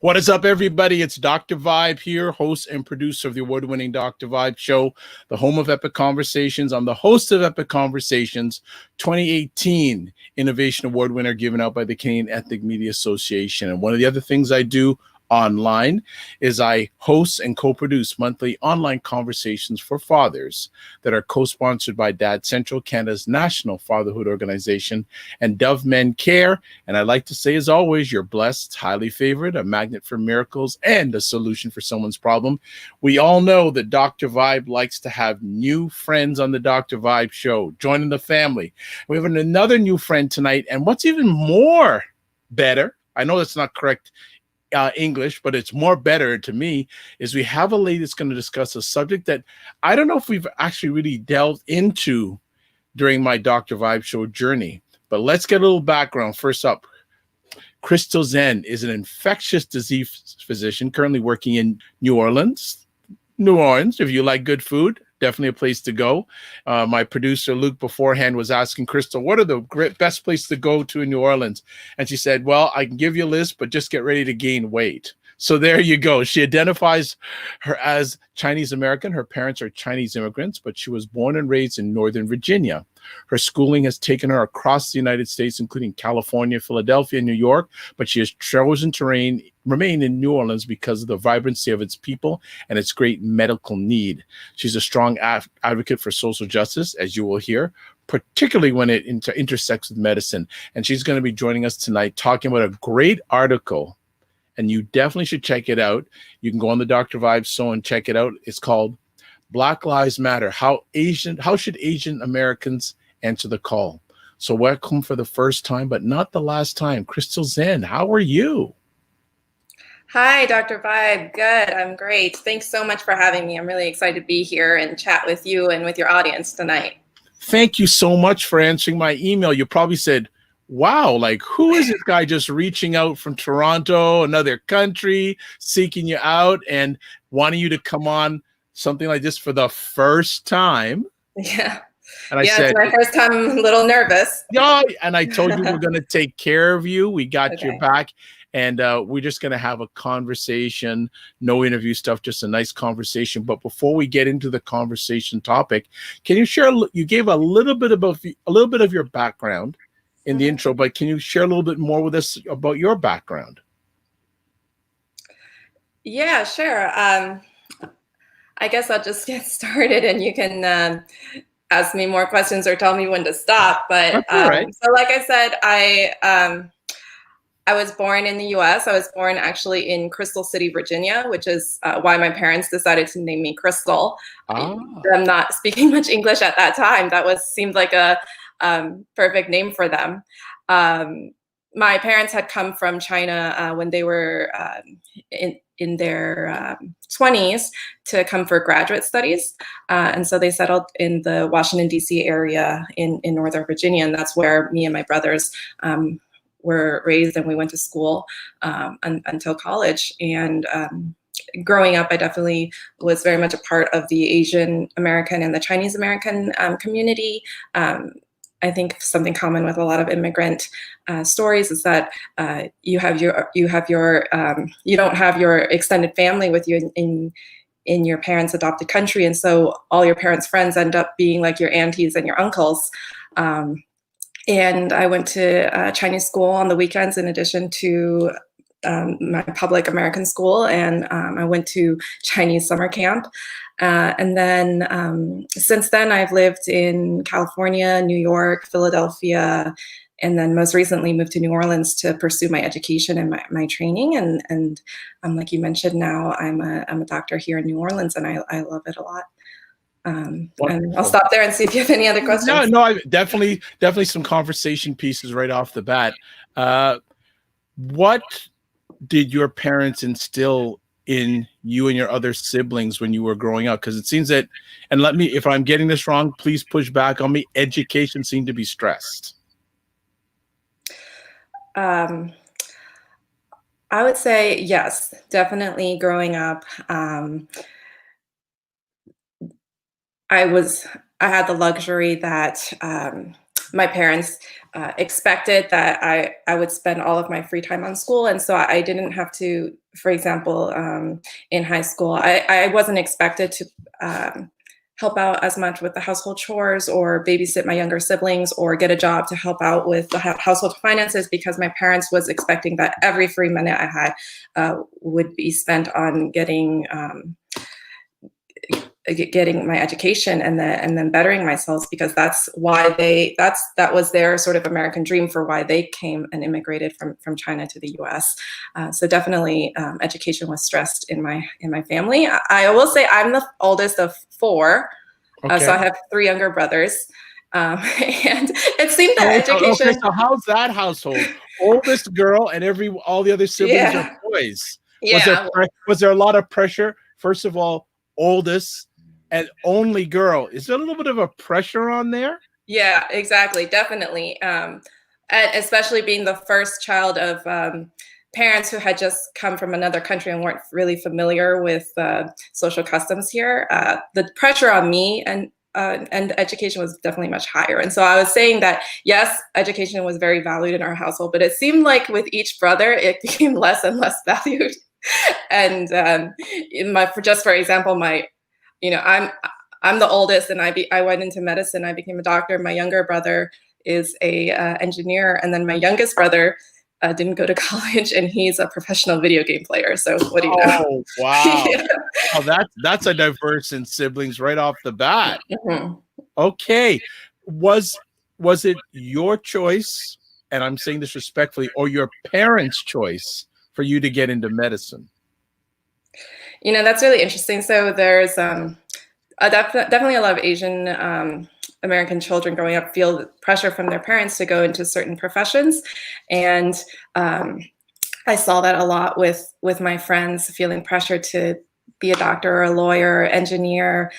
What is up, everybody? It's Dr. Vibe here, host and producer of the award-winning Dr. Vibe Show, the home of Epic Conversations. I'm the host of Epic Conversations 2018 Innovation Award winner given out by the Canadian Ethnic Media Association. And one of the other things I do online is I host and co-produce monthly online conversations for fathers that are co-sponsored by Dad Central, Canada's national fatherhood organization, and Dove Men Care. And I like to say, as always, you're blessed, highly favored, a magnet for miracles, and a solution for someone's problem. We all know that Dr. Vibe likes to have new friends on the Dr. Vibe Show, joining the family. We have another new friend tonight, and what's even more better, I know that's not correct English, but it's more better to me, is we have a lady that's going to discuss a subject that I don't know if we've actually really delved into during my Dr. Vibe Show journey. But let's get a little background. First up, Crystal Zheng is an infectious disease physician currently working in New Orleans. New Orleans, if you like good food, definitely a place to go. My producer, Luke, beforehand was asking Crystal, what are the best places to go to in New Orleans? And she said, well, I can give you a list, but just get ready to gain weight. So there you go. She identifies her as Chinese American. Her parents are Chinese immigrants, but she was born and raised in Northern Virginia. Her schooling has taken her across the United States, including California, Philadelphia, and New York, but she has chosen to remain in New Orleans because of the vibrancy of its people and its great medical need. She's a strong advocate for social justice, as you will hear, particularly when it intersects with medicine. And she's going to be joining us tonight talking about a great article, and you definitely should check it out. You can go on the Dr. Vibe Show and check it out. It's called Black Lives Matter, How Should Asian Americans Answer the Call? So welcome for the first time, but not the last time. Crystal Zheng, how are you? Hi, Dr. Vibe. Good. I'm great. Thanks so much for having me. I'm really excited to be here and chat with you and with your audience tonight. Thank you so much for answering my email. You probably said, wow, like who is this guy just reaching out from Toronto, another country, seeking you out and wanting you to come on something like this for the first time? Yeah. And I said, it's my first time. I'm a little nervous. Yeah, and I told you we're going to take care of you. We got your back. And we're just going to have a conversation, no interview stuff, just a nice conversation. But before we get into the conversation topic, can you share? You gave a little bit of your background in the intro, but can you share a little bit more with us about your background? Yeah, sure. I guess I'll just get started, and you can ask me more questions or tell me when to stop. But so, like I said, I was born in the U.S. I was born actually in Crystal City, Virginia, which is why my parents decided to name me Crystal. I'm not speaking much English at that time. That seemed like a perfect name for them. My parents had come from China when they were in their 20s to come for graduate studies. And so they settled in the Washington, D.C. area in Northern Virginia. And that's where me and my brothers were raised, and we went to school until college. And growing up, I definitely was very much a part of the Asian American and the Chinese American community. I think something common with a lot of immigrant stories is that you don't have your extended family with you in your parents' adopted country, and so all your parents' friends end up being like your aunties and your uncles. And I went to Chinese school on the weekends in addition to my public American school, and I went to Chinese summer camp. And then since then, I've lived in California, New York, Philadelphia, and then most recently moved to New Orleans to pursue my education and my training. And like you mentioned, now I'm a doctor here in New Orleans, and I love it a lot. And I'll stop there and see if you have any other questions. No, definitely some conversation pieces right off the bat. What did your parents instill in you and your other siblings when you were growing up? Because it seems that, and if I'm getting this wrong, please push back on me, education seemed to be stressed. I would say yes, definitely growing up. I had the luxury that my parents expected that I would spend all of my free time on school. And so I didn't have to, for example, in high school, I wasn't expected to help out as much with the household chores or babysit my younger siblings or get a job to help out with the household finances, because my parents was expecting that every free minute I had would be spent on getting my education and then bettering myself, because that's why that was their sort of American dream for why they came and immigrated from China to the US. So definitely education was stressed in my family. I will say I'm the oldest of four. Okay. So I have three younger brothers. And it seemed that education. Okay, so how's that household? Oldest girl and all the other siblings are boys. Yeah. Was there a lot of pressure? First of all, oldest and only girl. Is there a little bit of a pressure on there? Yeah, exactly. Definitely. And especially being the first child of parents who had just come from another country and weren't really familiar with social customs here. The pressure on me and education was definitely much higher. And so I was saying that, yes, education was very valued in our household, but it seemed like with each brother, it became less and less valued. And just for example, I'm the oldest, and I went into medicine. I became a doctor. My younger brother is a engineer, and then my youngest brother didn't go to college, and he's a professional video game player. So what do you know? Oh, wow. Yeah. Oh, that's a diverse in siblings right off the bat. Mm-hmm. Okay. Was it your choice, and I'm saying this respectfully, or your parents' choice for you to get into medicine? That's really interesting. So there's definitely a lot of Asian American children growing up feel pressure from their parents to go into certain professions. And I saw that a lot with my friends, feeling pressure to be a doctor or a lawyer, or engineer.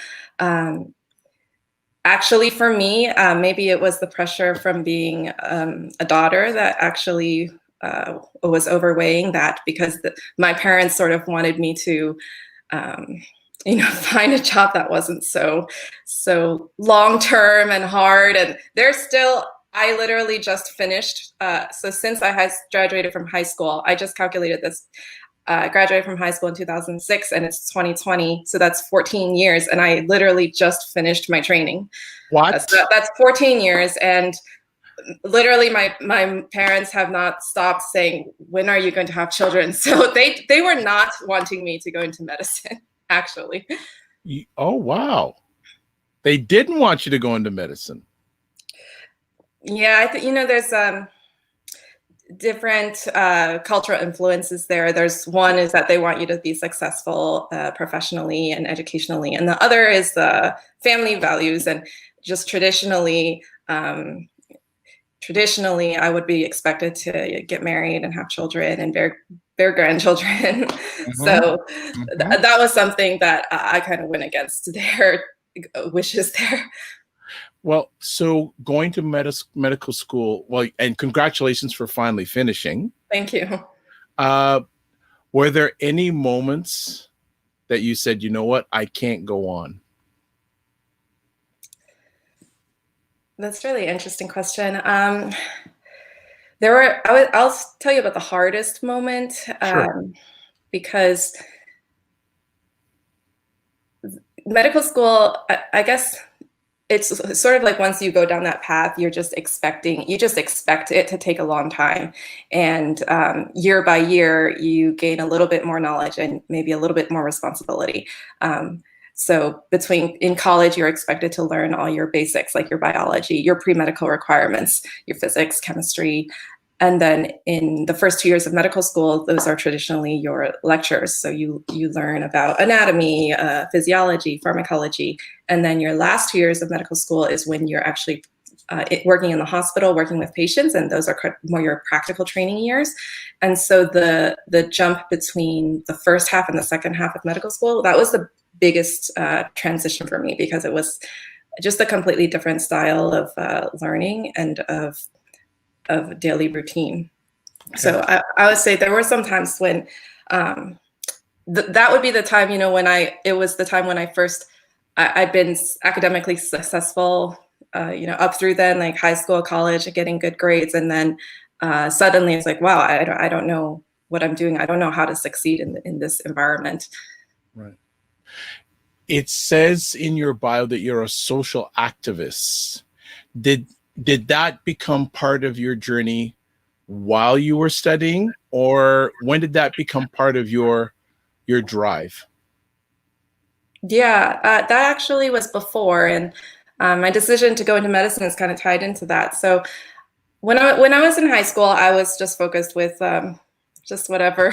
Actually, for me, maybe it was the pressure from being a daughter that actually was overweighing that, because my parents sort of wanted me to find a job that wasn't so long-term and hard. And I literally just finished. So since I graduated from high school, I just calculated this, graduated from high school in 2006 and it's 2020. So that's 14 years. And I literally just finished my training. What? So that's 14 years. And literally my parents have not stopped saying, when are you going to have children? So they were not wanting me to go into medicine. Actually. Oh, wow. They didn't want you to go into medicine. Yeah, I think, there's different cultural influences there. There's one is that they want you to be successful professionally and educationally. And the other is the family values. And just traditionally, I would be expected to get married and have children and bear grandchildren. Mm-hmm. So that was something that I kind of went against their wishes there. Well, so going to medical school, and congratulations for finally finishing. Thank you. Were there any moments that you said, you know what, I can't go on? That's a really interesting question. I'll tell you about the hardest moment, sure. Because medical school, I guess it's sort of like once you go down that path, you just expect it to take a long time. And year by year, you gain a little bit more knowledge and maybe a little bit more responsibility. So in college, you're expected to learn all your basics, like your biology, your pre-medical requirements, your physics, chemistry. And then in the first 2 years of medical school, those are traditionally your lectures. So you learn about anatomy, physiology, pharmacology. And then your last 2 years of medical school is when you're actually working in the hospital, working with patients. And those are more your practical training years. And so the jump between the first half and the second half of medical school, that was the biggest transition for me, because it was just a completely different style of learning and of daily routine. Okay. So I would say there were some times when that would be the time, when it was the time when I'd been academically successful up through then, like high school, college, getting good grades. And then suddenly it's like, wow, I don't know what I'm doing. I don't know how to succeed in this environment. Right. It says in your bio that you're a social activist. Did that become part of your journey while you were studying, or when did that become part of your drive? Yeah, that actually was before, and my decision to go into medicine is kind of tied into that. So when I was in high school, I was just focused with just whatever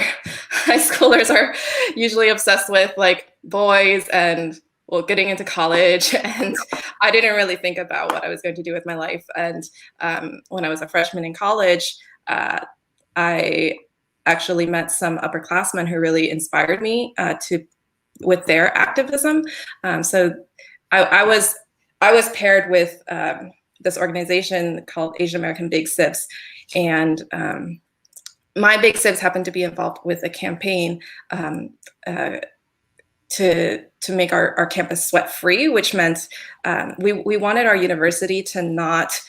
high schoolers are usually obsessed with, like boys and getting into college. And I didn't really think about what I was going to do with my life. And when I was a freshman in college, I actually met some upperclassmen who really inspired me with their activism. So I was paired with this organization called Asian American Big Sips, and my Big Sips happened to be involved with a campaign to make our campus sweat free, which meant we wanted our university to not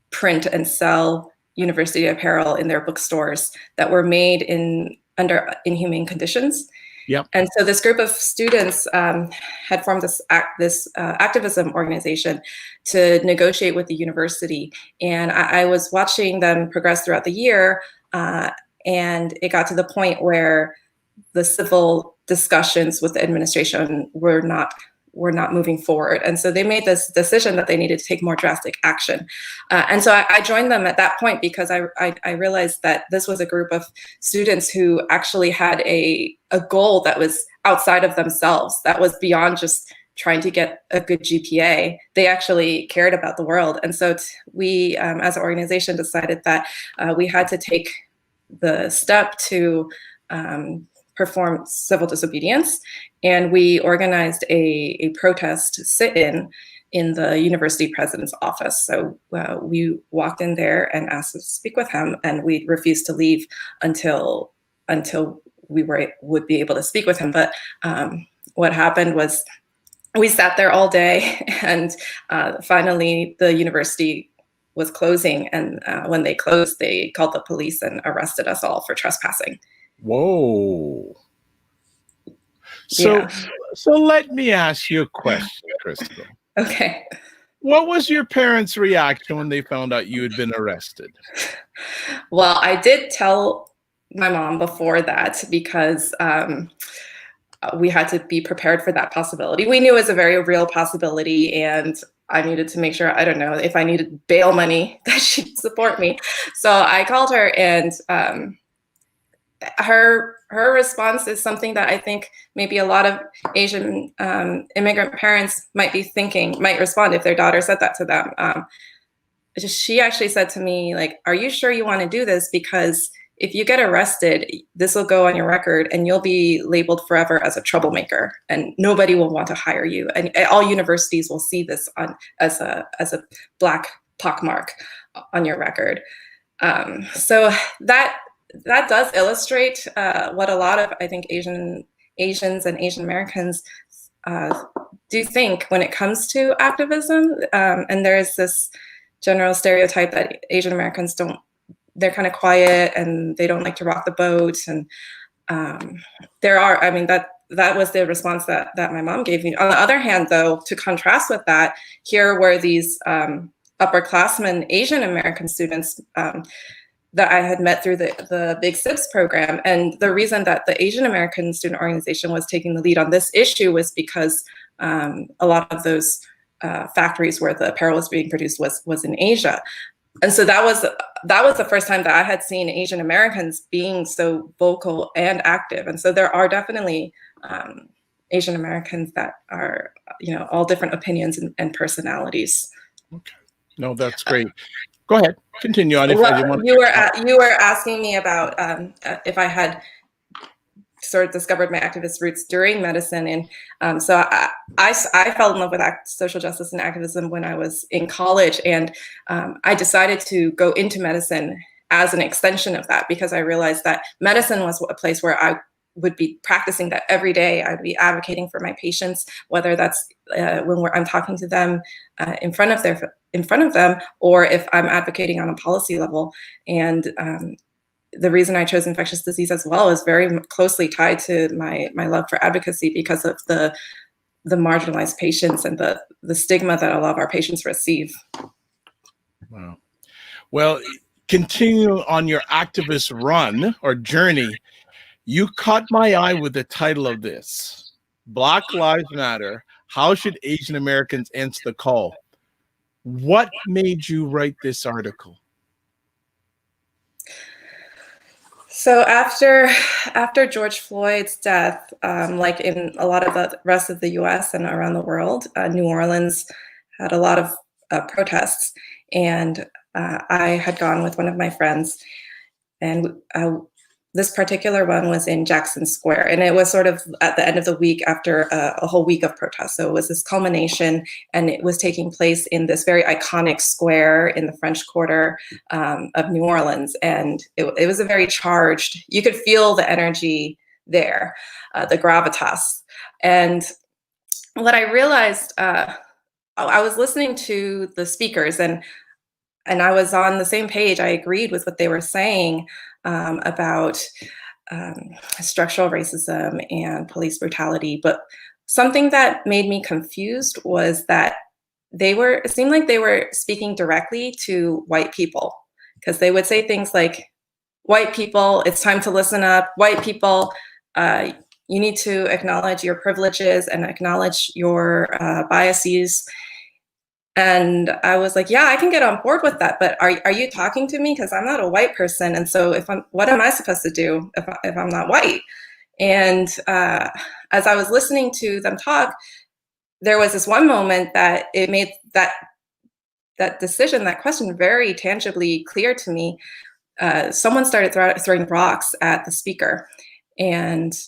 print and sell university apparel in their bookstores that were made under inhumane conditions. Yep. And so this group of students had formed this activism organization to negotiate with the university. And I was watching them progress throughout the year, and it got to the point where the civil discussions with the administration were not moving forward. And so they made this decision that they needed to take more drastic action. And so I joined them at that point because I realized that this was a group of students who actually had a goal that was outside of themselves, that was beyond just trying to get a good GPA. They actually cared about the world. And so we, as an organization, decided that we had to take the step to perform civil disobedience. And we organized a protest sit-in in the university president's office. So we walked in there and asked to speak with him, and we refused to leave until we would be able to speak with him. But what happened was we sat there all day, and finally the university was closing. And when they closed, they called the police and arrested us all for trespassing. Whoa. So let me ask you a question, Crystal. Okay. What was your parents' reaction when they found out you had been arrested? Well, I did tell my mom before that because we had to be prepared for that possibility. We knew it was a very real possibility, and I needed to make sure, I don't know, if I needed bail money, that she'd support me. So I called her, and her response is something that I think maybe a lot of Asian immigrant parents might respond if their daughter said that to them. She actually said to me, like, are you sure you want to do this? Because if you get arrested, this will go on your record and you'll be labeled forever as a troublemaker, and nobody will want to hire you. And all universities will see this as a black pockmark on your record. So that does illustrate what a lot of, I think, Asians and Asian Americans do think when it comes to activism. And there's this general stereotype that Asian Americans they're kind of quiet and they don't like to rock the boat. And that was the response that my mom gave me. On the other hand, though, to contrast with that, here were these upperclassmen Asian American students that I had met through the Big Sips program. And the reason that the Asian American Student Organization was taking the lead on this issue was because a lot of those factories where the apparel was being produced was in Asia. And so that was the first time that I had seen Asian Americans being so vocal and active. And so there are definitely Asian Americans that are, all different opinions and personalities. Okay. No, that's great. Go ahead. Continue on. You were asking me about if I had sort of discovered my activist roots during medicine, and so I fell in love with social justice and activism when I was in college, and I decided to go into medicine as an extension of that because I realized that medicine was a place where would be practicing that every day. I'd be advocating for my patients, whether that's when I'm talking to them in front of them, or if I'm advocating on a policy level. And the reason I chose infectious disease as well is very closely tied to my love for advocacy, because of the marginalized patients and the stigma that a lot of our patients receive. Wow. Well, continue on your activist run or journey. You caught my eye with the title of this: Black Lives Matter. How should Asian Americans answer the call? What made you write this article? So after George Floyd's death, like in a lot of the rest of the U.S. and around the world, New Orleans had a lot of protests, and I had gone with one of my friends, and this particular one was in Jackson Square, and it was sort of at the end of the week after a whole week of protests. So it was this culmination, and it was taking place in this very iconic square in the French Quarter of New Orleans. And it was a very charged, you could feel the energy there, the gravitas. And what I realized, I was listening to the speakers, and I was on the same page. I agreed with what they were saying about structural racism and police brutality. But something that made me confused was that it seemed like they were speaking directly to white people, because they would say things like, white people, it's time to listen up. White people, you need to acknowledge your privileges and acknowledge your biases. And I was like, yeah, I can get on board with that, but are you talking to me? Because I'm not a white person, and so what am I supposed to do if I'm not white? And as I was listening to them talk, there was this one moment that it made that decision, that question, very tangibly clear to me. Someone started throwing rocks at the speaker, and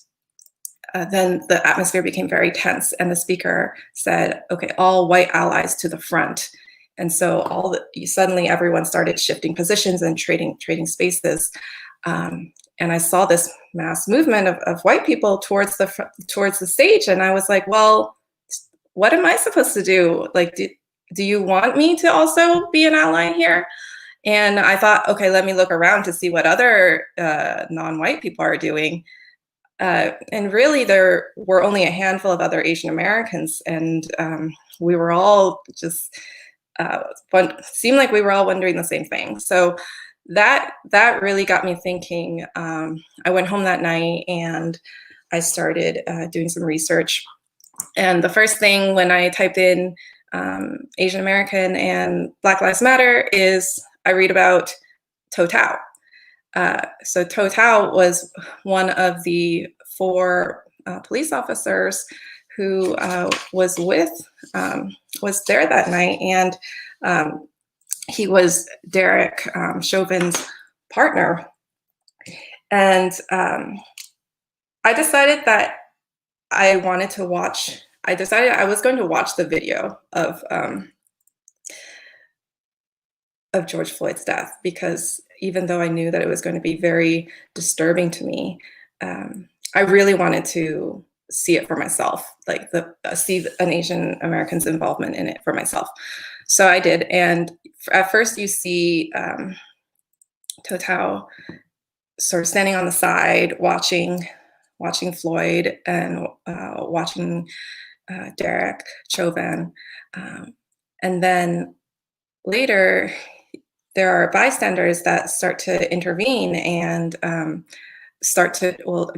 then the atmosphere became very tense, and the speaker said, okay, all white allies to the front. And so suddenly everyone started shifting positions and trading spaces. And I saw this mass movement of white people towards the stage. And I was like, well, what am I supposed to do? Like, do you want me to also be an ally here? And I thought, okay, let me look around to see what other non-white people are doing. And really, there were only a handful of other Asian Americans, and we were all just seemed like we were all wondering the same thing. So that really got me thinking. I went home that night and I started doing some research. And the first thing when I typed in Asian American and Black Lives Matter is I read about Total. So Total was one of the 4 police officers who was there that night, and he was Derek Chauvin's partner. And I decided that I decided I was going to watch the video of George Floyd's death, because even though I knew that it was going to be very disturbing to me, I really wanted to see it for myself, like see an Asian American's involvement in it for myself. So I did, and at first you see Total sort of standing on the side, watching Floyd and watching Derek Chauvin, and then later there are bystanders that start to intervene and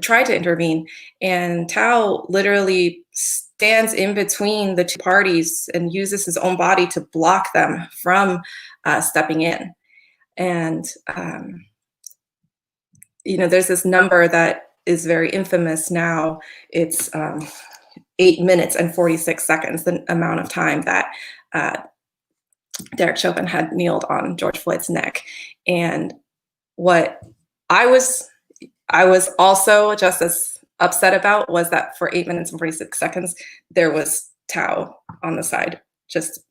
try to intervene. And Tao literally stands in between the two parties and uses his own body to block them from stepping in. And, there's this number that is very infamous now. It's 8 minutes and 46 seconds, the amount of time that Derek Chauvin had kneeled on George Floyd's neck. And what I was also just as upset about was that for 8 minutes and 46 seconds, there was Tao on the side, just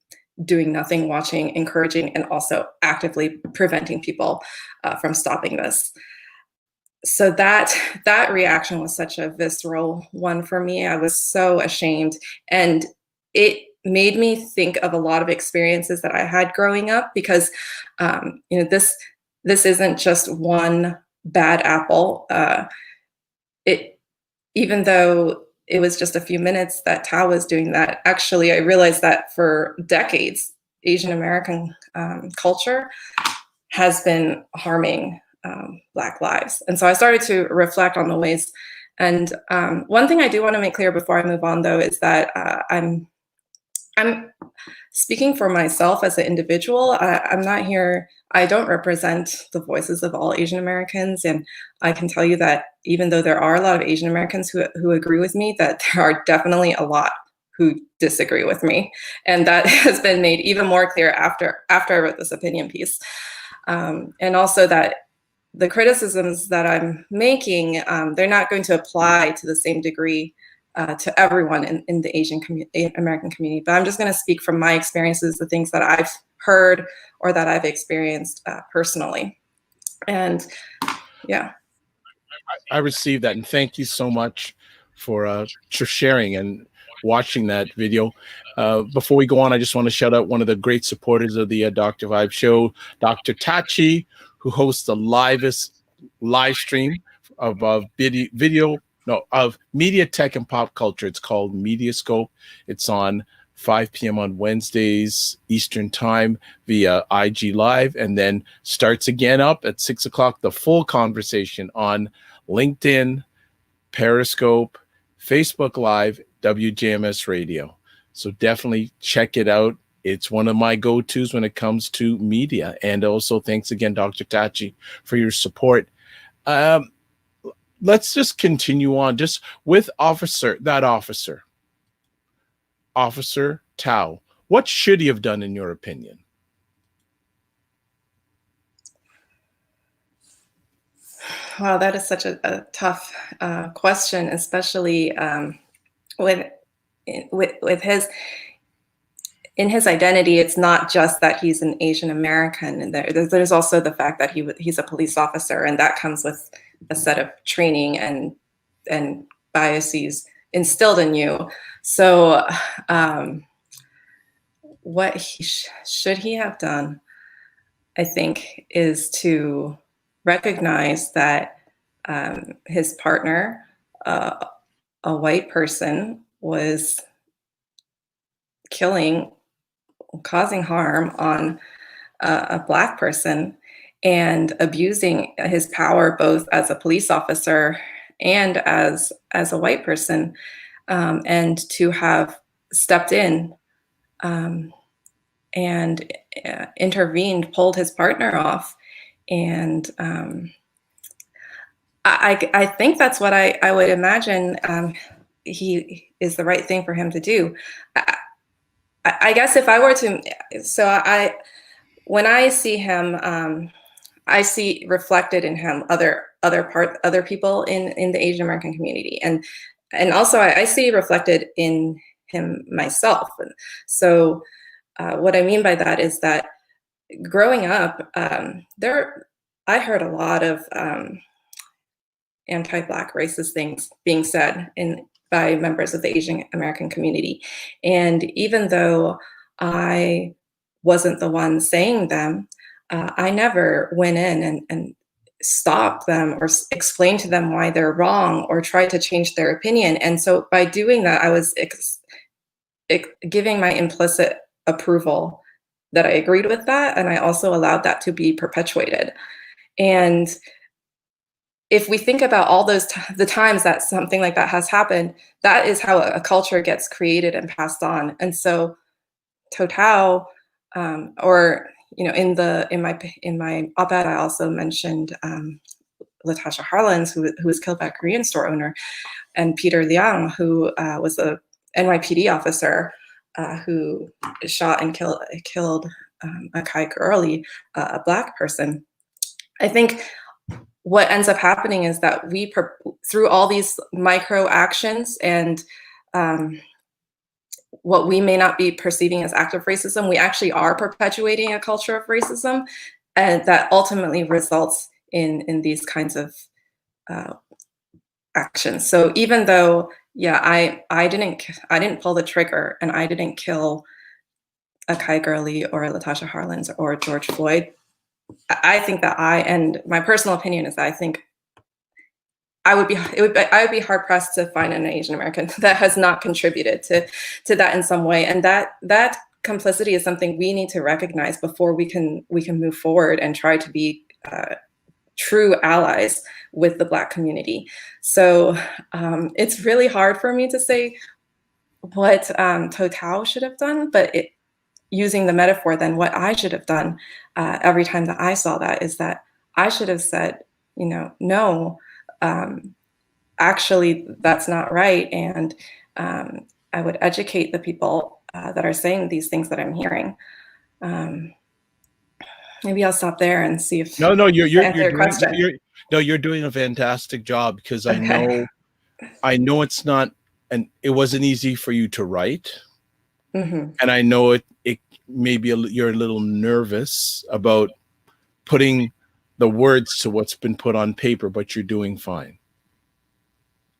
doing nothing, watching, encouraging, and also actively preventing people from stopping this. so that reaction was such a visceral one for me. I was so ashamed, and it made me think of a lot of experiences that I had growing up, because this isn't just one bad apple. It Even though it was just a few minutes that Tao was doing that, actually I realized that for decades Asian American culture has been harming Black lives. And so I started to reflect on the ways. And one thing I do want to make clear before I move on, though, is that I'm speaking for myself as an individual. I'm not here, I don't represent the voices of all Asian Americans. And I can tell you that even though there are a lot of Asian Americans who agree with me, that there are definitely a lot who disagree with me. And that has been made even more clear after I wrote this opinion piece. And also that the criticisms that I'm making, they're not going to apply to the same degree to everyone in the Asian American community. But I'm just going to speak from my experiences, the things that I've heard or that I've experienced personally. And yeah. I received that, and thank you so much for sharing and watching that video. Before we go on, I just want to shout out one of the great supporters of the Dr. Vibe show, Dr. Tachi, who hosts the live stream of of media, tech, and pop culture. It's called Mediascope. It's on 5 p.m. on Wednesdays Eastern Time via IG Live, and then starts again up at 6 o'clock, the full conversation on LinkedIn, Periscope, Facebook Live, WJMS Radio. So definitely check it out. It's one of my go-tos when it comes to media. And also thanks again, Dr. Tachi, for your support. Let's just continue on just with Officer Tao. What should he have done in your opinion? Wow, that is such a tough question, especially with his, in his identity. It's not just that he's an Asian American, and there's also the fact that he's a police officer, and that comes with a set of training and biases instilled in you. So what should he have done, I think, is to recognize that his partner, a white person, was causing harm on a Black person, and abusing his power both as a police officer and as a white person, and to have stepped in and intervened, pulled his partner off. And I think that's what I would imagine he is the right thing for him to do. I guess if I were to, when I see him, I see reflected in him other people in the Asian American community, and also I see reflected in him myself. So what I mean by that is that growing up, I heard a lot of anti-Black racist things being said by members of the Asian American community. And even though I wasn't the one saying them, I never went in and stopped them or explained to them why they're wrong or tried to change their opinion. And so by doing that, I was giving my implicit approval that I agreed with that, and I also allowed that to be perpetuated. And if we think about all the times that something like that has happened, that is how a culture gets created and passed on. And so Tao, or in my op-ed, I also mentioned Latasha Harlins, who was killed by a Korean store owner, and Peter Liang, who was a NYPD officer who shot and killed Akai Gurley, a Black person. I think what ends up happening is that we, through all these micro actions and what we may not be perceiving as active racism, we actually are perpetuating a culture of racism, and that ultimately results in these kinds of actions. So even though, yeah, I didn't pull the trigger and I didn't kill Akai Gurley or Latasha Harlins or George Floyd, I think that and my personal opinion is that I think I would be hard pressed to find an Asian American that has not contributed to that in some way, and that complicity is something we need to recognize before we can move forward and try to be true allies with the Black community. So it's really hard for me to say what Total should have done, but using the metaphor, then what I should have done every time that I saw that is that I should have said, no, actually that's not right, and I would educate the people that are saying these things that I'm hearing. Maybe I'll stop there and see if you're answer your question. You're doing a fantastic job, because I Okay. know it's not, and it wasn't easy for you to write. Mm-hmm. And I know it maybe you're a little nervous about putting the words to what's been put on paper, but you're doing fine.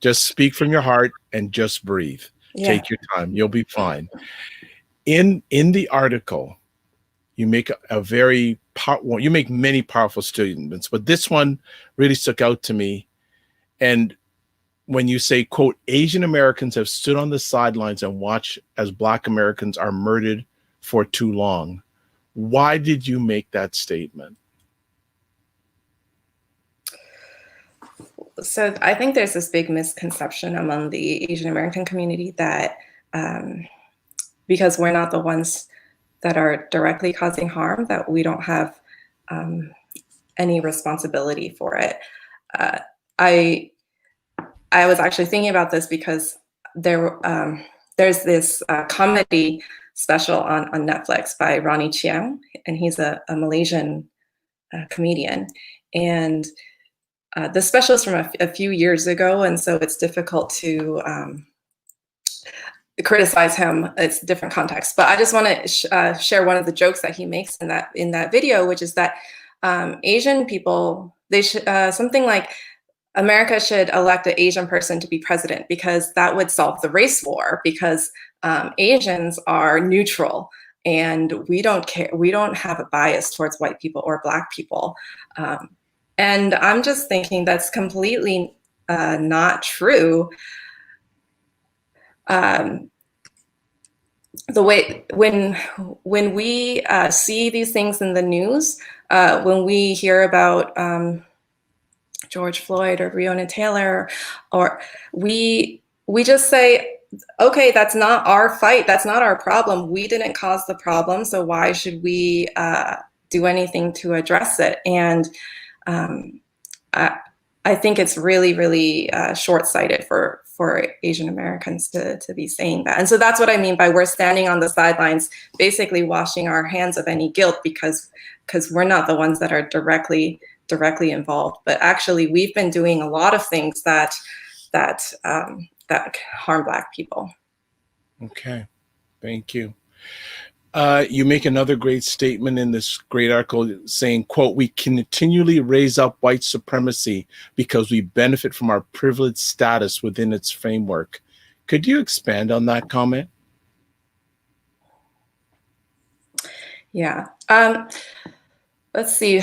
Just speak from your heart and just breathe. Yeah. Take your time. You'll be fine. In the article, you make you make many powerful statements, but this one really stuck out to me. And when you say, quote, Asian Americans have stood on the sidelines and watched as Black Americans are murdered for too long. Why did you make that statement? So I think there's this big misconception among the Asian American community that because we're not the ones that are directly causing harm, that we don't have any responsibility for it. I was actually thinking about this because there's this comedy special on Netflix by Ronnie Chiang, and he's a Malaysian comedian. And the special is from a few years ago, and so it's difficult to criticize him. It's a different context. But I just want to share one of the jokes that he makes in that video, which is that Asian people, they should something like, America should elect an Asian person to be president because that would solve the race war, because Asians are neutral and we don't care. We don't have a bias towards white people or Black people. And I'm just thinking that's completely not true. The way when we see these things in the news, when we hear about George Floyd or Breonna Taylor, or we just say, okay, that's not our fight. That's not our problem. We didn't cause the problem. So why should we do anything to address it? And I think it's really, really short-sighted for Asian Americans to be saying that. And so that's what I mean by we're standing on the sidelines, basically washing our hands of any guilt because we're not the ones that are directly involved. But actually, we've been doing a lot of things that harm Black people. Okay, thank you. You make another great statement in this great article saying, quote, we continually raise up white supremacy because we benefit from our privileged status within its framework. Could you expand on that comment? Yeah. Let's see.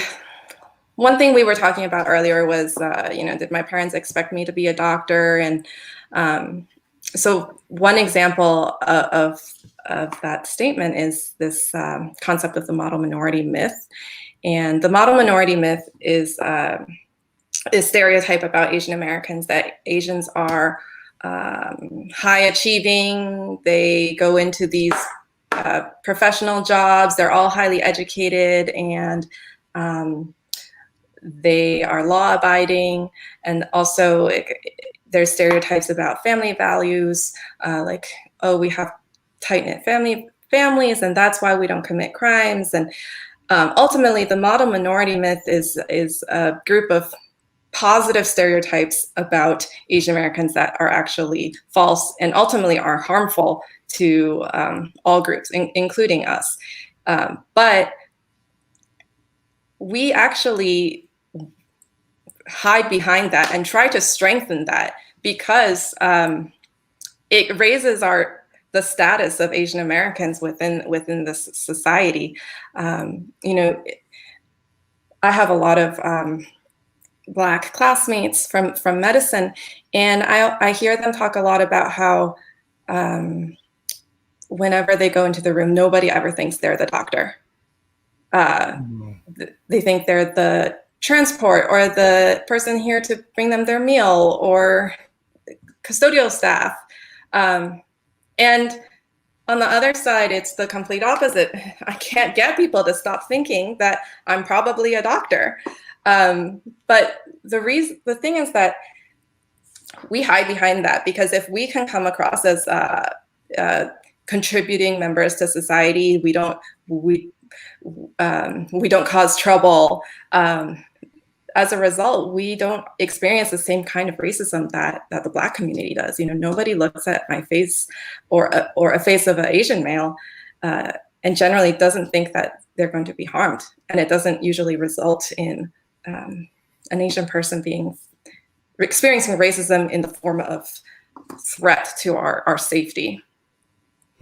One thing we were talking about earlier was, did my parents expect me to be a doctor? And so one example of that statement is this concept of the model minority myth. And the model minority myth is a stereotype about Asian Americans, that Asians are high achieving. They go into these professional jobs. They're all highly educated, and they are law abiding. And also there's stereotypes about family values, like, oh, we have tight-knit families, and that's why we don't commit crimes. And ultimately, the model minority myth is a group of positive stereotypes about Asian Americans that are actually false and ultimately are harmful to all groups, including us. But we actually, hide behind that and try to strengthen that, because it raises the status of Asian Americans within this society. You know, I have a lot of Black classmates from medicine, and I hear them talk a lot about how whenever they go into the room, nobody ever thinks they're the doctor. They think they're the transport or the person here to bring them their meal or custodial staff. And on the other side, it's the complete opposite. I can't get people to stop thinking that I'm probably a doctor. But the thing is that we hide behind that, because if we can come across as contributing members to society, we don't cause trouble. As a result, we don't experience the same kind of racism that the Black community does. You know, nobody looks at my face or a face of an Asian male and generally doesn't think that they're going to be harmed. And it doesn't usually result in an Asian person experiencing racism in the form of threat to our safety.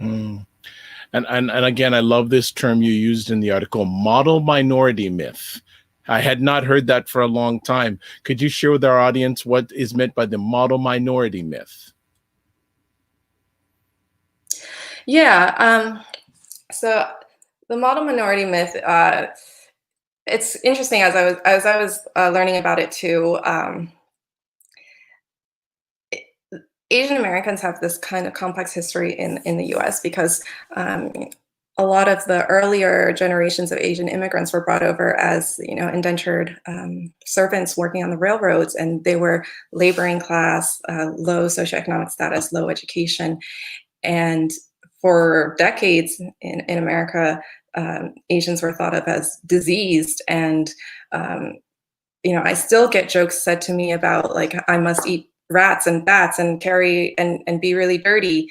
And again, I love this term you used in the article, model minority myth. I had not heard that for a long time. Could you share with our audience what is meant by the model minority myth? Yeah. So the model minority myth, it's interesting as I was learning about it too. Asian Americans have this kind of complex history in the US because a lot of the earlier generations of Asian immigrants were brought over as, you know, indentured servants working on the railroads, and they were laboring class, low socioeconomic status, low education. And for decades in America, Asians were thought of as diseased. And, you know, I still get jokes said to me about, like, I must eat rats and bats and carry and be really dirty.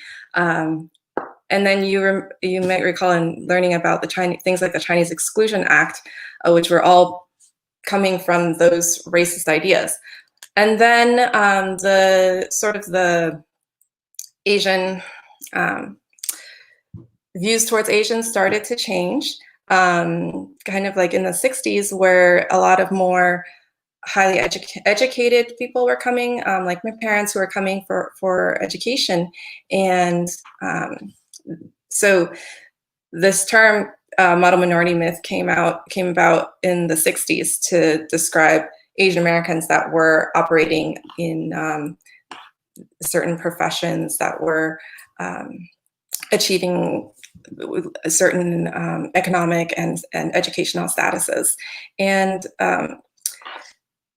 And then you might recall in learning about things like the Chinese Exclusion Act, which were all coming from those racist ideas. And then the Asian views towards Asians started to change, kind of like in the 60s, where a lot of more highly educated people were coming, like my parents, who were coming for education. And so this term, model minority myth, came about in the 60s to describe Asian Americans that were operating in certain professions, that were achieving certain economic and educational statuses. And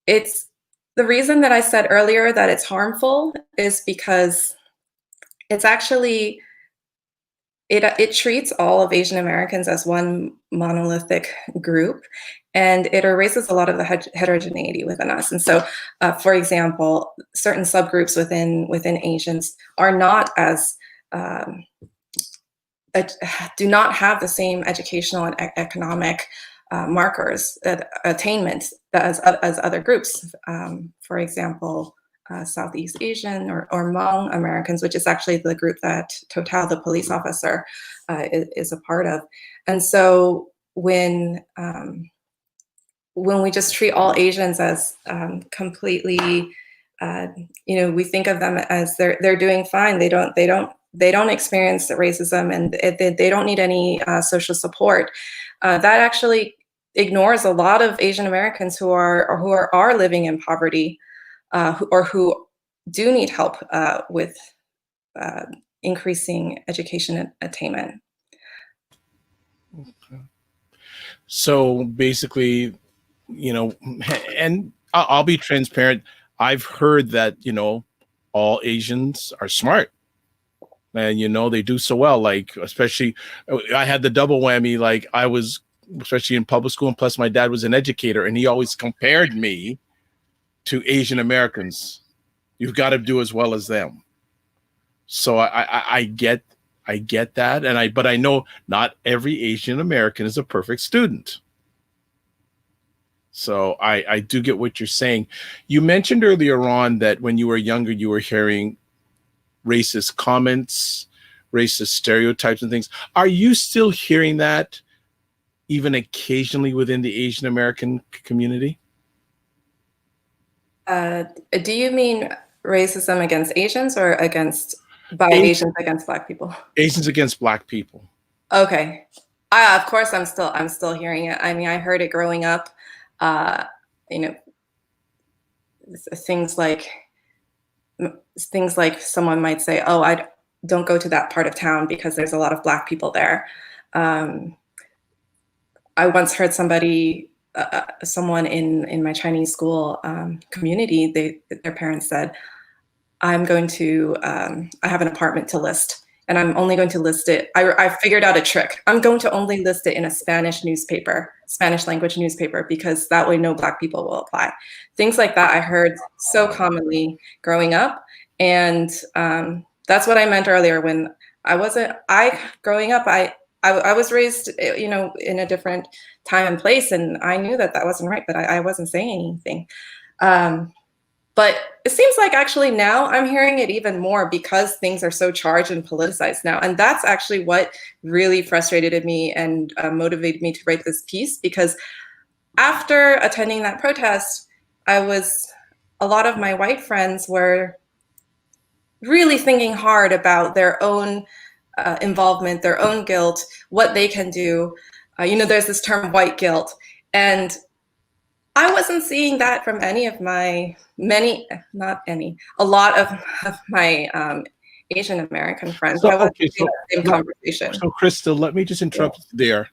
it's the reason that I said earlier that it's harmful is because it's actually, it treats all of Asian Americans as one monolithic group, and it erases a lot of the heterogeneity within us. And so, for example, certain subgroups within Asians are not as do not have the same educational and economic markers, attainment as other groups. For example, Southeast Asian or Hmong Americans, which is actually the group that Total, the police officer, is a part of. And so when we just treat all Asians as completely, you know, we think of them as they're doing fine. They don't experience racism, and they don't need any social support. That actually ignores a lot of Asian Americans who are living in poverty, or who do need help with increasing education attainment. Okay. So basically, you know, and I'll be transparent. I've heard that, you know, all Asians are smart. And, you know, they do so well. Like, especially, I had the double whammy. Like, I was, especially in public school, and plus my dad was an educator, and he always compared me to Asian Americans. You've got to do as well as them. So I get that, but I know not every Asian American is a perfect student. So I do get what you're saying. You mentioned earlier on that when you were younger, you were hearing racist comments, racist stereotypes and things. Are you still hearing that even occasionally within the Asian American community? Do you mean racism against Asians or by Asians against Black people? Asians against Black people. Okay. Of course, I'm still hearing it. I mean, I heard it growing up. You know, things like someone might say, "Oh, I don't go to that part of town because there's a lot of Black people there." I once heard someone in my Chinese school community, their parents said, I have an apartment to list, and I'm only going to list it. I figured out a trick. I'm going to only list it in a Spanish language newspaper, because that way no Black people will apply. Things like that I heard so commonly growing up. And that's what I meant earlier when growing up, I was raised, in a different time and place, and I knew that wasn't right, but I wasn't saying anything. But it seems like actually now I'm hearing it even more because things are so charged and politicized now. And that's actually what really frustrated me and motivated me to write this piece, because after attending that protest, a lot of my white friends were really thinking hard about their own involvement, their own guilt, what they can do. There's this term white guilt. And I wasn't seeing that from any of my a lot of my Asian American friends. I wasn't seeing the same conversation. So Crystal, let me just interrupt there.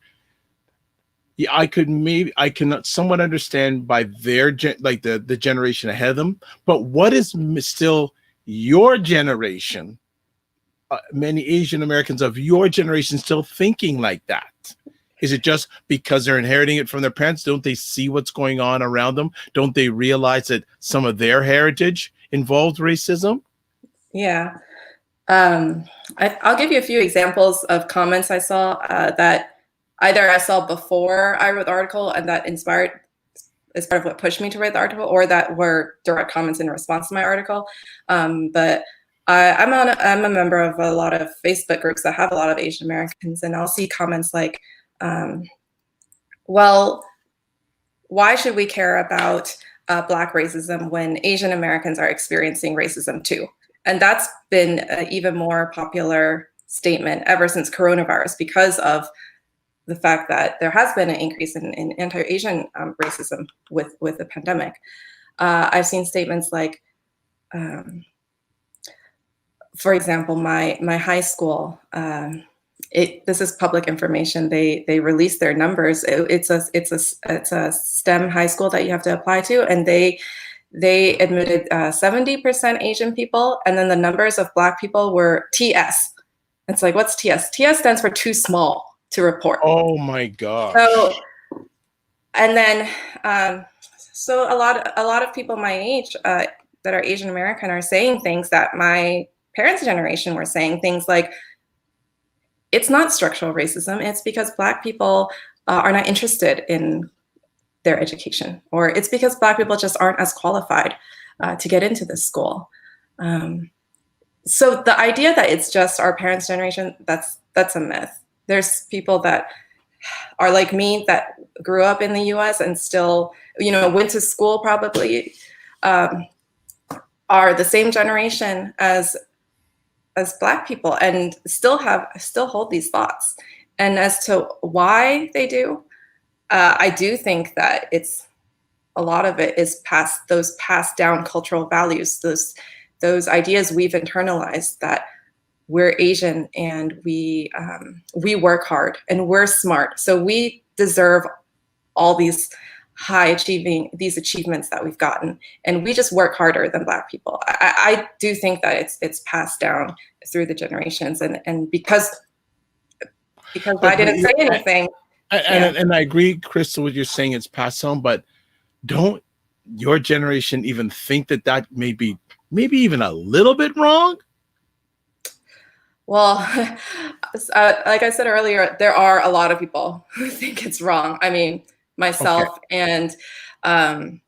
Yeah, I can somewhat understand by their the generation ahead of them, but what is still your generation, many Asian Americans of your generation still thinking like that? Is it just because they're inheriting it from their parents? Don't they see what's going on around them? Don't they realize that some of their heritage involved racism? Yeah. I'll give you a few examples of comments I saw that either I saw before I wrote the article and that inspired as part of what pushed me to write the article, or that were direct comments in response to my article. But I'm a member of a lot of Facebook groups that have a lot of Asian Americans, and I'll see comments like, well, why should we care about Black racism when Asian Americans are experiencing racism too? And that's been an even more popular statement ever since coronavirus, because of the fact that there has been an increase in anti-Asian racism with the pandemic. I've seen statements like, for example, my high school, this is public information. They released their numbers. It's a STEM high school that you have to apply to, and they admitted 70% Asian people, and then the numbers of Black people were TS. It's like, what's TS? TS stands for too small to report. Oh my gosh. So, and then so a lot of people my age that are Asian American are saying things that my parents' generation were saying, things like, it's not structural racism, it's because Black people are not interested in their education, or it's because Black people just aren't as qualified to get into this school. So the idea that it's just our parents' generation, that's a myth. There's people that are like me that grew up in the US and still, went to school probably, are the same generation as Black people, and still hold these thoughts. And as to why they do, I do think that a lot of it is passed down cultural values, those ideas we've internalized, that we're Asian and we work hard and we're smart, so we deserve all these achievements that we've gotten, and we just work harder than Black people. I do think that it's passed down through the generations, and because I didn't say anything. And I agree, Crystal, what you're saying, it's passed on, but don't your generation even think that may be maybe even a little bit wrong? Well, like I said earlier, there are a lot of people who think it's wrong. I mean, myself, and Even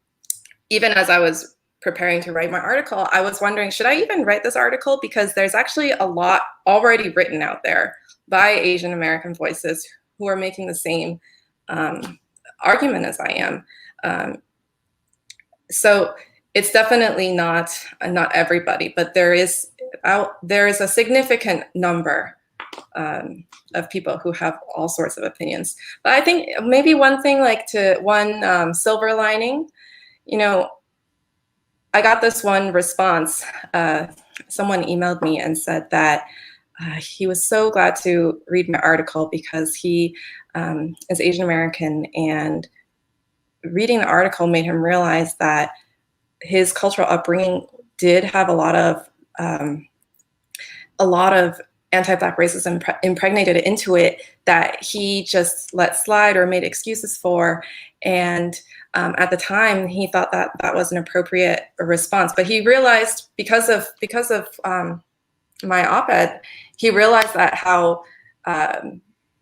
as I was preparing to write my article, I was wondering, should I even write this article? Because there's actually a lot already written out there by Asian American voices who are making the same argument as I am. So it's definitely not everybody, but there is a significant number of people who have all sorts of opinions. But I think maybe one silver lining, you know, I got this one response. Someone emailed me and said that he was so glad to read my article because he is Asian American, and reading the article made him realize that his cultural upbringing did have a lot of anti-Black racism impregnated into it that he just let slide or made excuses for. And at the time, he thought that that was an appropriate response. But he realized, because of my op-ed, he realized that how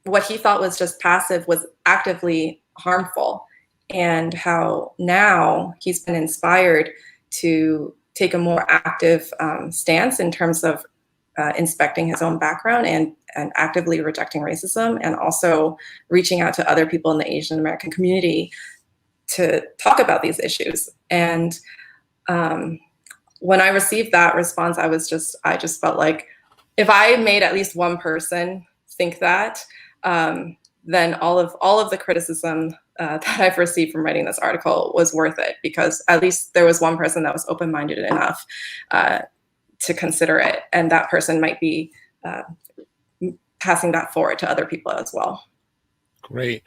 what he thought was just passive was actively harmful, and how now he's been inspired to take a more active stance in terms of inspecting his own background and actively rejecting racism, and also reaching out to other people in the Asian American community to talk about these issues. And when I received that response, I just felt like if I made at least one person think that, then all of the criticism that I've received from writing this article was worth it, because at least there was one person that was open-minded enough to consider it, and that person might be passing that forward to other people as well. Great.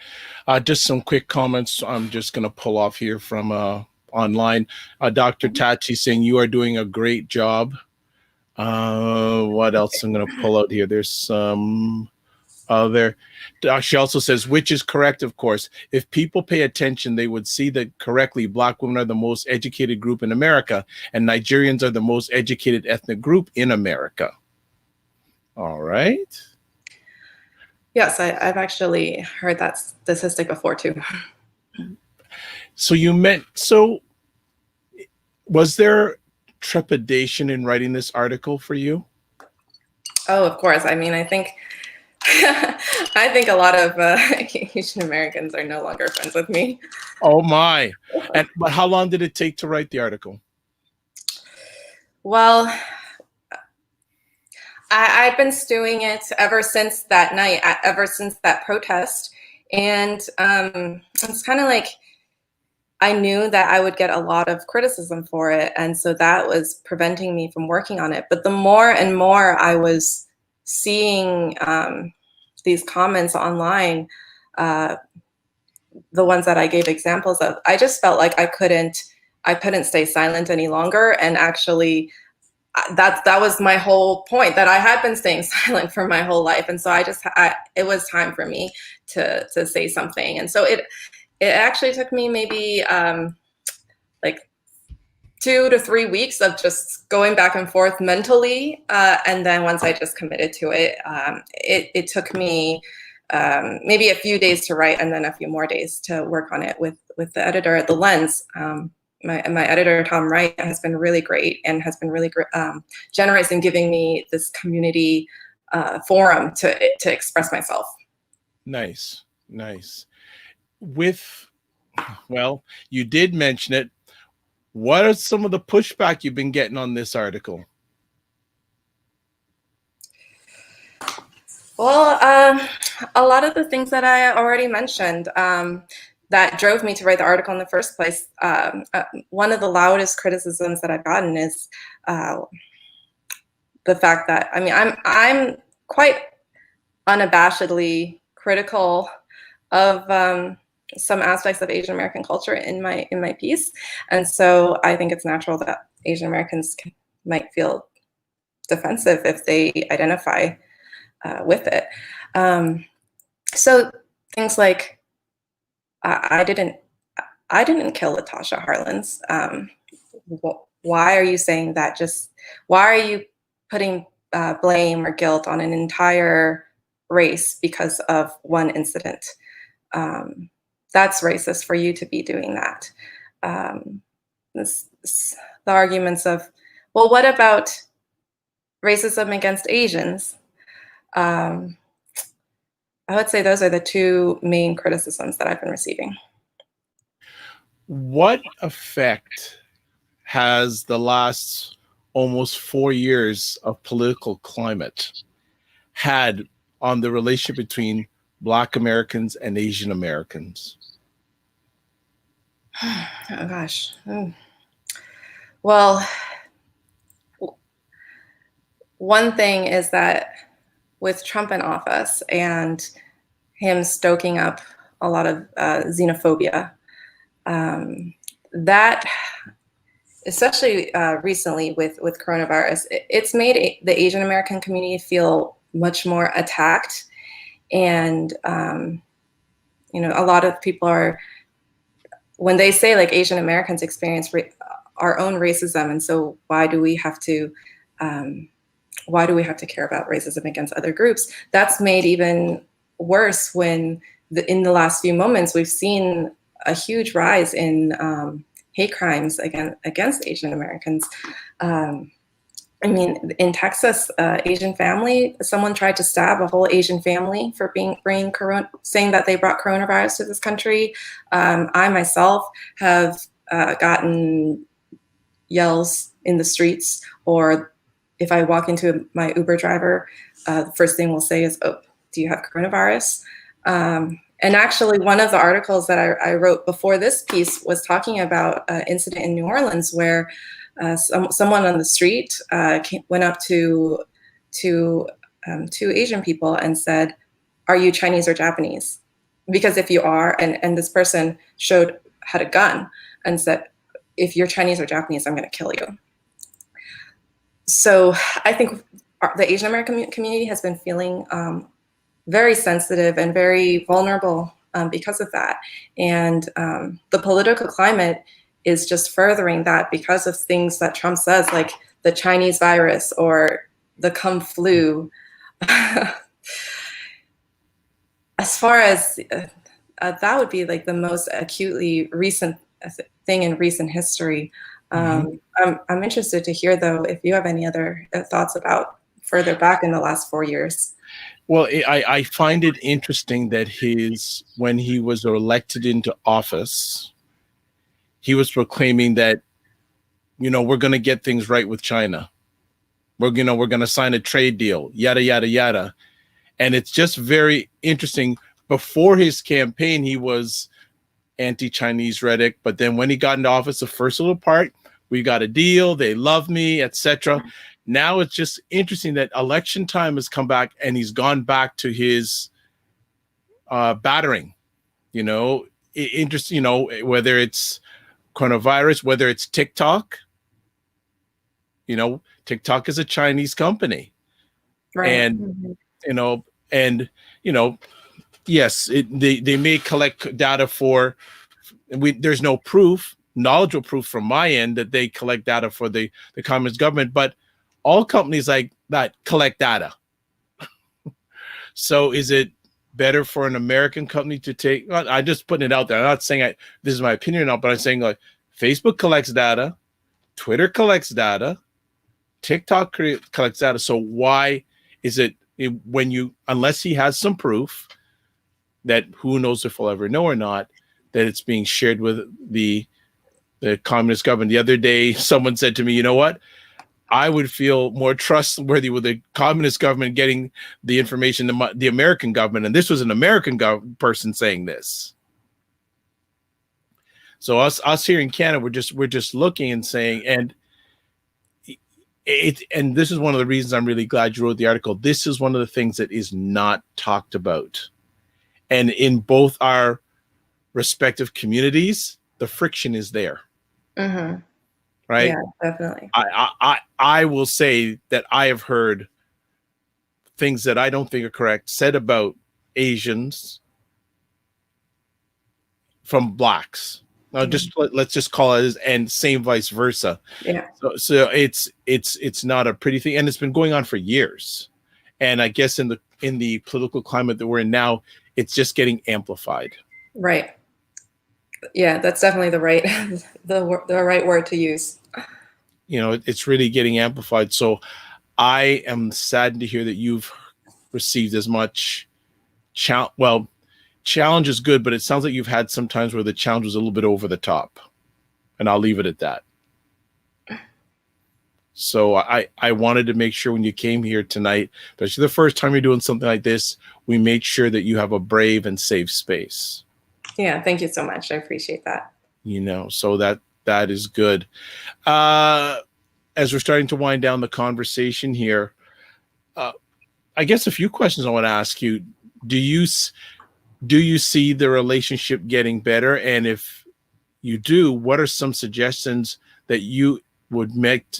Just some quick comments I'm just going to pull off here from online. Dr. Tachi saying you are doing a great job. What else I'm going to pull out here? There's some there. She also says, which is correct, of course. If people pay attention, they would see that correctly Black women are the most educated group in America, and Nigerians are the most educated ethnic group in America. All right. Yes, I've actually heard that statistic before too. So was there trepidation in writing this article for you? Oh, of course. I mean, I think a lot of Asian Americans are no longer friends with me. Oh my. But how long did it take to write the article? Well, I've been stewing it ever since that night, ever since that protest. And it's kind of like I knew that I would get a lot of criticism for it. And so that was preventing me from working on it. But the more and more I was seeing these comments online, the ones that I gave examples of, I just felt like I couldn't stay silent any longer. And actually, that was my whole point, that I had been staying silent for my whole life. And so it was time for me to say something. And so it actually took me maybe like 2 to 3 weeks of just going back and forth mentally. And then once I just committed to it, it took me maybe a few days to write, and then a few more days to work on it with the editor at The Lens. My editor, Tom Wright, has been really great and has been really generous in giving me this community forum to express myself. Nice, nice. Well, you did mention it. What are some of the pushback you've been getting on this article? Well, a lot of the things that I already mentioned that drove me to write the article in the first place. One of the loudest criticisms that I've gotten is the fact that, I mean, I'm quite unabashedly critical of some aspects of Asian American culture in my piece, and so I think it's natural that Asian Americans might feel defensive if they identify with it. So things like, I didn't kill Latasha Harlins. Why are you saying that? Why are you putting blame or guilt on an entire race because of one incident? that's racist for you to be doing that. The arguments of, well, what about racism against Asians? I would say those are the two main criticisms that I've been receiving. What effect has the last almost 4 years of political climate had on the relationship between Black Americans and Asian Americans? Oh gosh. Well, one thing is that with Trump in office and him stoking up a lot of xenophobia, that, especially recently with coronavirus, it's made the Asian American community feel much more attacked. And, you know, a lot of people are, when they say like Asian Americans experience our own racism, and so why do we have to care about racism against other groups? That's made even worse when in the last few moments we've seen a huge rise in hate crimes against Asian Americans. I mean, in Texas, Asian family, someone tried to stab a whole Asian family for saying that they brought coronavirus to this country. I myself have gotten yells in the streets, or if I walk into my Uber driver, the first thing we'll say is, "Oh, do you have coronavirus?" And actually, one of the articles that I wrote before this piece was talking about an incident in New Orleans where someone on the street went up to two Asian people and said, "Are you Chinese or Japanese?" Because if you are, and this person had a gun and said, "If you're Chinese or Japanese, I'm going to kill you." So I think the Asian American community has been feeling very sensitive and very vulnerable because of that. And the political climate is just furthering that because of things that Trump says, like the Chinese virus or the Kung flu. As far as that would be like the most acutely recent thing in recent history. I'm interested to hear, though, if you have any other thoughts about further back in the last 4 years. Well, I find it interesting that when he was elected into office, he was proclaiming that, you know, we're going to get things right with China. We're going to sign a trade deal, yada, yada, yada. And it's just very interesting. Before his campaign, he was anti-Chinese rhetoric. But then when he got into office, the first little part, we got a deal, they love me, etc. Now it's just interesting that election time has come back and he's gone back to his battering, you know, interesting, you know, whether it's coronavirus, whether it's TikTok, you know, TikTok is a Chinese company. Right. And, you know, yes, they may collect data there's no proof, knowledgeable proof from my end that they collect data for the communist government, but all companies like that collect data. So is it better for an American company to take, I'm just putting it out there. I'm not saying this is my opinion now, but I'm saying like Facebook collects data, Twitter collects data, TikTok collects data. So why is it unless he has some proof that who knows if we'll ever know or not, that it's being shared with the communist government? The other day, someone said to me, you know what? I would feel more trustworthy with the communist government getting the information than the American government. And this was an American person saying this. So us here in Canada, we're just looking and saying, and this is one of the reasons I'm really glad you wrote the article. This is one of the things that is not talked about. And in both our respective communities, the friction is there. Mm-hmm. Right? Yeah, definitely. I will say that I have heard things that I don't think are correct said about Asians from Blacks. Now, let's just call it, and same vice versa. Yeah. So it's not a pretty thing, and it's been going on for years. And I guess in the political climate that we're in now, it's just getting amplified. Right. Yeah, that's definitely the right the right word to use. You know, it's really getting amplified. So I am saddened to hear that you've received as much challenge is good, but it sounds like you've had some times where the challenge was a little bit over the top, and I'll leave it at that. So I wanted to make sure when you came here tonight, especially the first time you're doing something like this, we made sure that you have a brave and safe space. Yeah, thank you so much. I appreciate that. You know, so that is good. As we're starting to wind down the conversation here, I guess a few questions I want to ask you. Do you see the relationship getting better? And if you do, what are some suggestions that you would make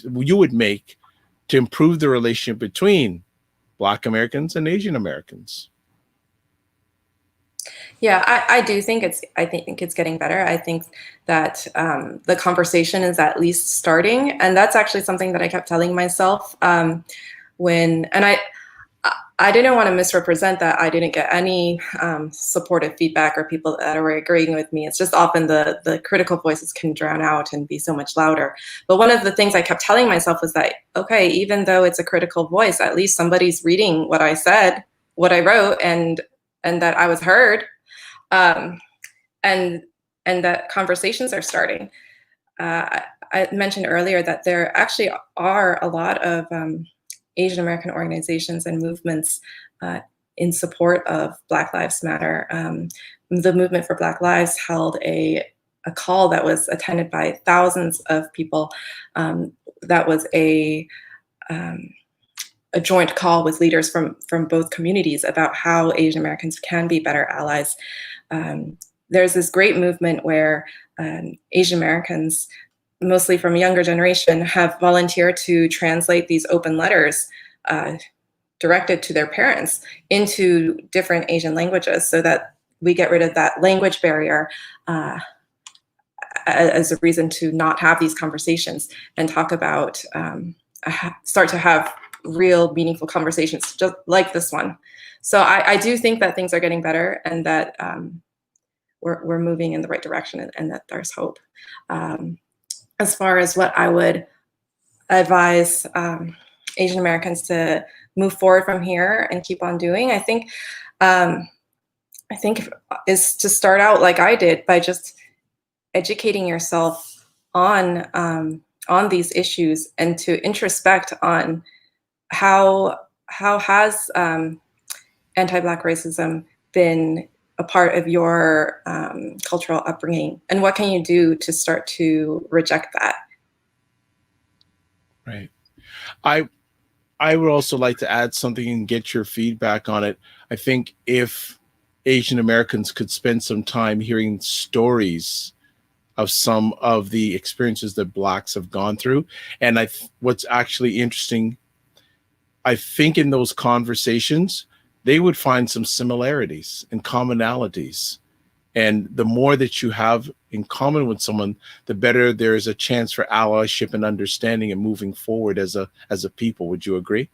to improve the relationship between Black Americans and Asian Americans? Yeah, I do think it's getting better. I think that the conversation is at least starting, and that's actually something that I kept telling myself I didn't want to misrepresent that I didn't get any supportive feedback or people that were agreeing with me. It's just often the critical voices can drown out and be so much louder. But one of the things I kept telling myself was that, okay, even though it's a critical voice, at least somebody's reading what I said, what I wrote, and that I was heard. And that conversations are starting. I mentioned earlier that there actually are a lot of Asian American organizations and movements in support of Black Lives Matter. The Movement for Black Lives held a call that was attended by thousands of people. That was a joint call with leaders from both communities about how Asian Americans can be better allies. There's this great movement where Asian Americans, mostly from a younger generation, have volunteered to translate these open letters directed to their parents into different Asian languages so that we get rid of that language barrier as a reason to not have these conversations and talk about, start to have real meaningful conversations just like this one. So I do think that things are getting better and that we're moving in the right direction and that there's hope. As far as what I would advise Asian Americans to move forward from here and keep on doing, I think is to start out like I did by just educating yourself on these issues and to introspect on how has anti-Black racism been a part of your cultural upbringing, and what can you do to start to reject that? Right. I would also like to add something and get your feedback on it. I think if Asian Americans could spend some time hearing stories of some of the experiences that Blacks have gone through, and what's actually interesting, I think in those conversations, they would find some similarities and commonalities. And the more that you have in common with someone, the better there is a chance for allyship and understanding and moving forward as a people. Would you agree?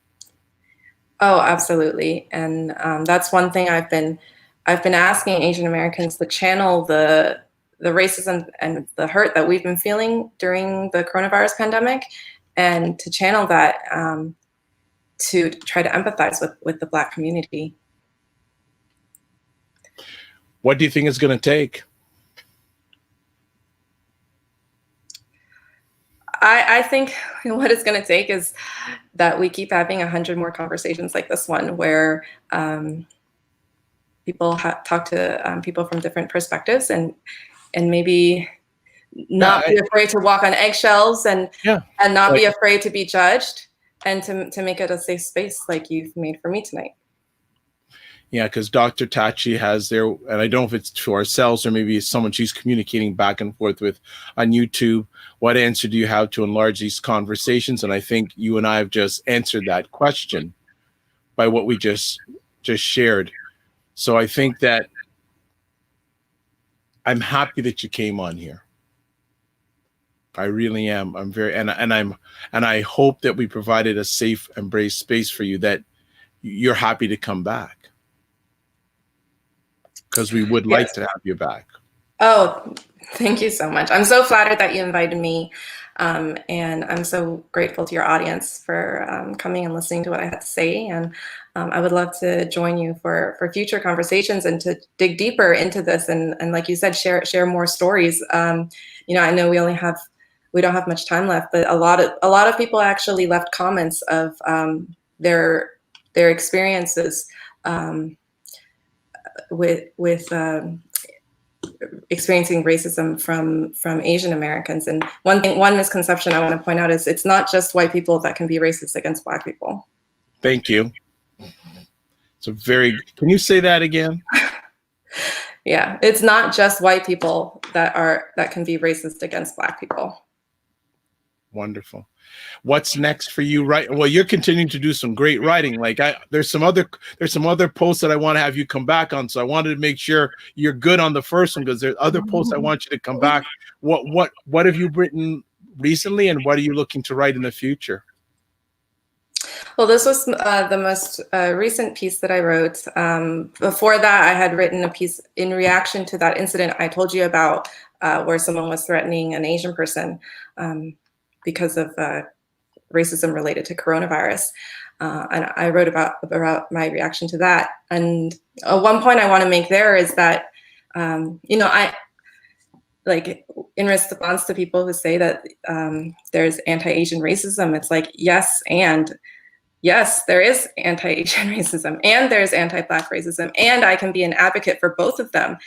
Oh, absolutely. And that's one thing I've been asking Asian Americans to channel the racism and the hurt that we've been feeling during the coronavirus pandemic, and to channel that to try to empathize with the Black community. What do you think it's going to take? I think what it's going to take is that we keep having 100 more conversations like this one, where people talk to people from different perspectives, and maybe not be afraid to walk on eggshells, and not be afraid to be judged, and to make it a safe space like you've made for me tonight. Yeah, because Dr. Tachi has there, and I don't know if it's to ourselves or maybe it's someone she's communicating back and forth with on YouTube. What answer do you have to enlarge these conversations? And I think you and I have just answered that question by what we just shared. So I think that I'm happy that you came on here. I really am. I'm very, and I hope that we provided a safe, embrace space for you, that you're happy to come back, because we would like to have you back. Oh, thank you so much. I'm so flattered that you invited me. And I'm so grateful to your audience for coming and listening to what I had to say. And I would love to join you for future conversations and to dig deeper into this. And like you said, share more stories. I know we don't have much time left, but a lot of people actually left comments of their experiences with experiencing racism from Asian Americans. And one misconception I want to point out is it's not just white people that can be racist against Black people. Thank you. Can you say that again? Yeah, it's not just white people that can be racist against Black people. Wonderful. What's next for you? Right. Well, you're continuing to do some great writing. Like there's some other posts that I want to have you come back on. So I wanted to make sure you're good on the first one, because there's other posts I want you to come back. What have you written recently, and what are you looking to write in the future? Well, this was the most recent piece that I wrote. Before that, I had written a piece in reaction to that incident I told you about, where someone was threatening an Asian person because of racism related to coronavirus. And I wrote about my reaction to that. And one point I want to make there is that, I, like, in response to people who say that there's anti-Asian racism, it's like, yes, there is anti-Asian racism, and there's anti-Black racism, and I can be an advocate for both of them.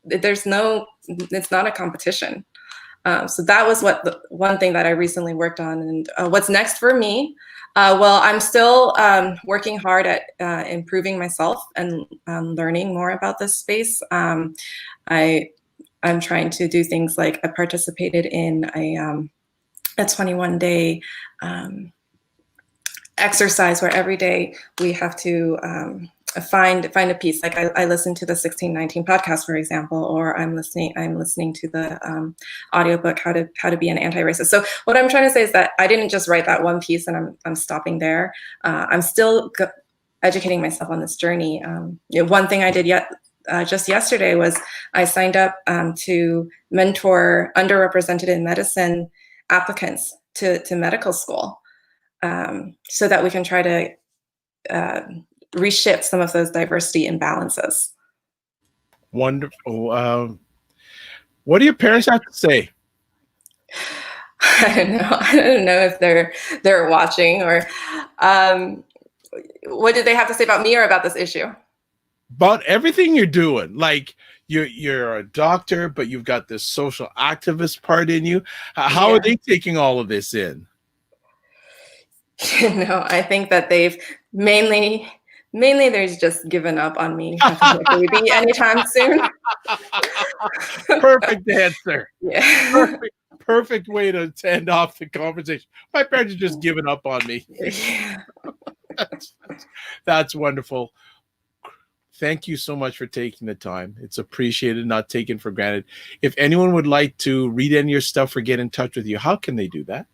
It's not a competition. So that was one thing that I recently worked on. And what's next for me? Well, I'm still working hard at improving myself and learning more about this space. I'm trying to do things like I participated in a 21-day exercise where every day we have to find a piece. Like I listen to the 1619 podcast, for example, or I'm listening to the audiobook How to Be an Anti-Racist. So what I'm trying to say is that I didn't just write that one piece and I'm stopping there. I'm still educating myself on this journey. One thing I did just yesterday was I signed up to mentor underrepresented in medicine applicants to medical school, so that we can try to reshift some of those diversity imbalances. Wonderful. What do your parents have to say? I don't know if they're watching, or what do they have to say about me or about this issue? About everything you're doing. Like you're a doctor, but you've got this social activist part in you. How are they taking all of this in? I think that they've mainly they're just given up on me having a baby anytime soon. Perfect answer. Yeah. Perfect way to end off the conversation. My parents are just giving up on me. Yeah. That's wonderful. Thank you so much for taking the time. It's appreciated, not taken for granted. If anyone would like to read any of your stuff or get in touch with you, how can they do that?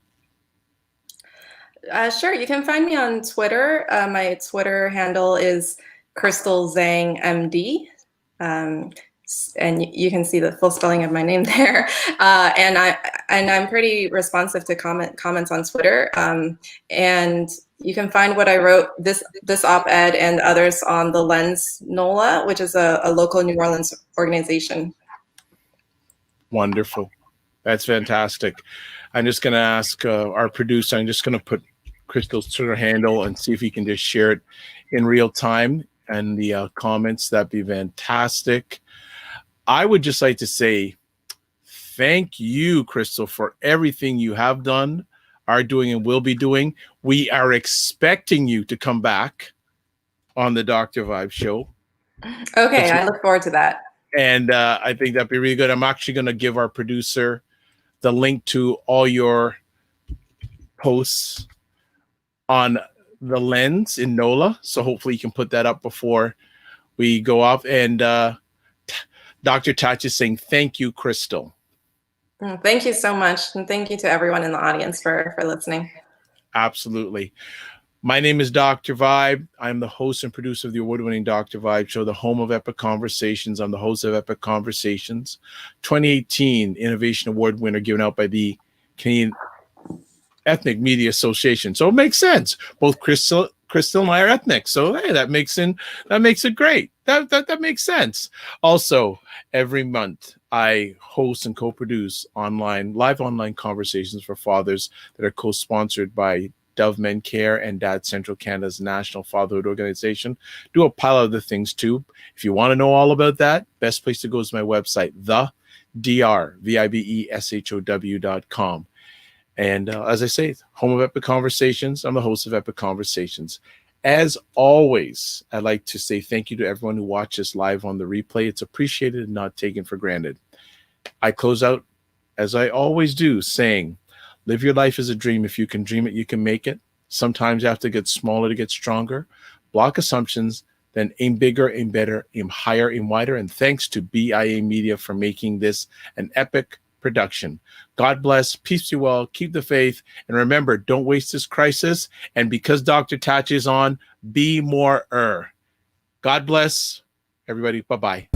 Sure. You can find me on Twitter. My Twitter handle is Crystal Zheng MD. And you can see the full spelling of my name there. And I'm pretty responsive to comments on Twitter. And you can find what I wrote, this op-ed and others, on the Lens NOLA, which is a local New Orleans organization. Wonderful. That's fantastic. I'm just going to ask our producer, I'm just going to put Crystal's Twitter handle and see if he can just share it in real time and the comments. That'd be fantastic. I would just like to say thank you, Crystal, for everything you have done, are doing, and will be doing. We are expecting you to come back on the Dr. Vibe show. Okay, I look forward to that. And I think that'd be really good. I'm actually going to give our producer the link to all your posts on the Lens in NOLA. So hopefully you can put that up before we go off. And Dr. Tachi is saying, thank you, Crystal. Thank you so much. And thank you to everyone in the audience for listening. Absolutely. My name is Dr. Vibe. I'm the host and producer of the award-winning Dr. Vibe show, the home of Epic Conversations. I'm the host of Epic Conversations, 2018 Innovation Award winner given out by the Canadian Ethnic Media Association. So it makes sense. Both Crystal and I are ethnic. So hey, that makes it great. That makes sense. Also, every month I host and co-produce live online conversations for fathers that are co-sponsored by Dove Men Care and Dad Central Canada's National Fatherhood Organization. Do a pile of other things too. If you want to know all about that, best place to go is my website, VIBESHOW.com. And as I say, home of Epic Conversations. I'm the host of Epic Conversations. As always, I'd like to say thank you to everyone who watches live on the replay. It's appreciated and not taken for granted. I close out, as I always do, saying, live your life as a dream. If you can dream it, you can make it. Sometimes you have to get smaller to get stronger. Block assumptions, then aim bigger, aim better, aim higher, aim wider. And thanks to BIA Media for making this an epic production. God bless, peace be well, keep the faith, and remember, don't waste this crisis. And because Dr. Tachi is on, be more. God bless, everybody. Bye-bye.